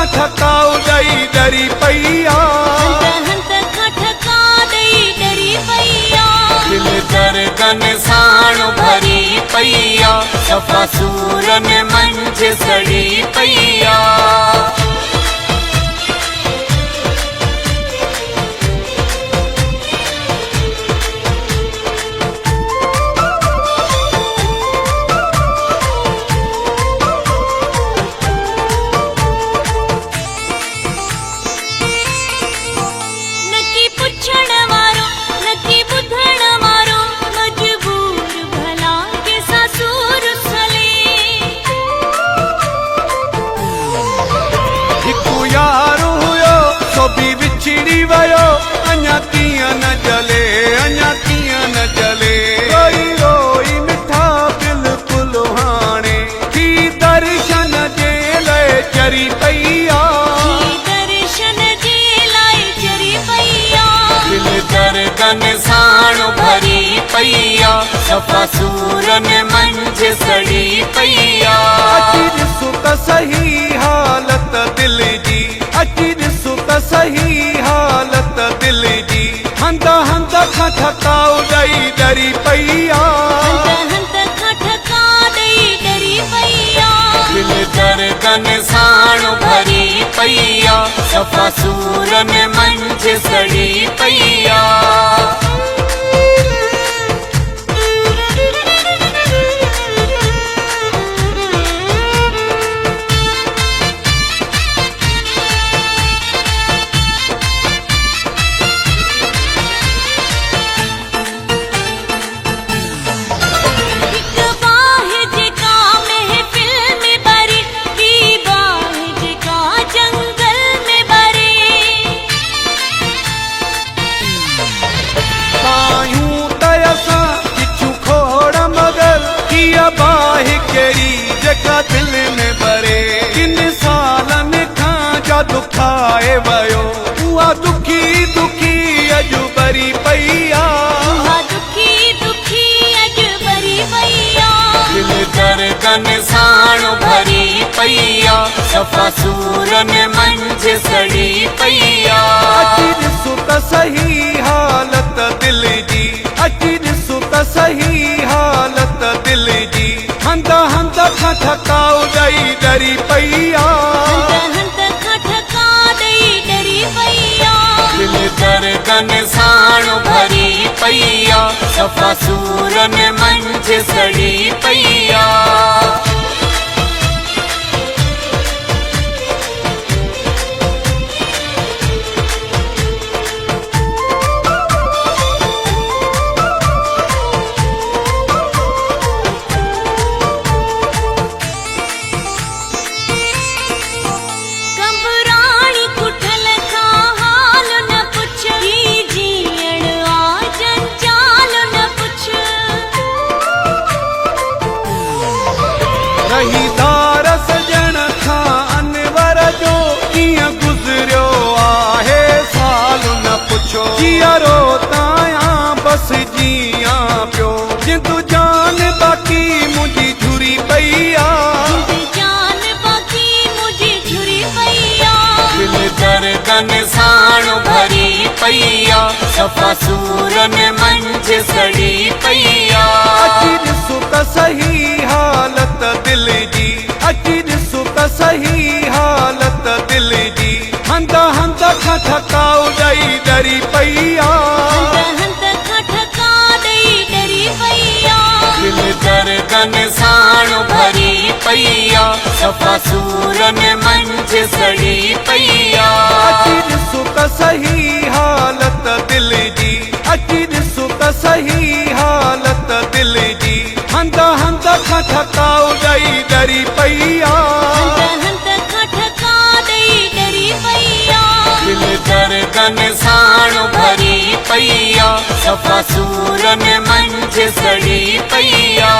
खां ठकाऊ ॾई डरी पईया दिल दर्दन साण भरी पईया सफ़ा सूरन मंझ सड़ी पईया विछड़ी वयो अञा कीअं न जले अञा कीअं न जले रोई रोई मिठा बिल्कुल हाणे की दर्शन जे लाइ चरी पईया दिल दर्दन साण भरी पईया सफ़ा सूरन मंझ सड़ी पईया अची ॾिसो त सही हालत दिल जी अची ॾिसो त सही हालत दिल जी हंध हंध खां ठकाऊ ॾई डरी पईया दिल दर्दन साण भरी पईया सफ़ा सूरन मंझ सड़ी पईया बाहि कहिड़ी जेका दिल में भरे किन सालनि खां जा दुखाए वयो उहा दुखी दुखी अॼु भरी पईया दिल दर्दन साण भरी पईया सफ़ा सूरन मंझ सड़ी पईया अची ॾिसो त सही हालत दिल जी अची ॾिसो त सही हालत दिल जी हंध हंध खां ठकाऊ ॾई डरी पईया दिल दर्दन साण भरी पईया सफ़ा सूरन मंझ सड़ी पईया सजण खां अनवर जो कीअं गुज़रियो आहे साल न पुछो जीअरो तायां बसि जीअं पियो जिंदु जान बाक़ी मुंहिंजी झुरी पईया दिल दर्दन साण भरी पईया सफ़ा सूरन मंझ सड़ी पईया अची ॾिसो त सही हालत दिल जी अची ॾिसो त सही हालत दिल जी हंध हंध खां ठकाऊ ॾई डरी पईया दिल दर्दन साण भरी पईया सफ़ा सूरन मंझ सड़ी पईया अची ॾिसो त सही हालत दिल जी अची ॾिसो त सही हालत दिल जी हंध हंध खां ठकाऊ ॾई डरी पईया दिल दर्दन साण भरी पईया सफ़ा सूरन मंझ सड़ी पईया।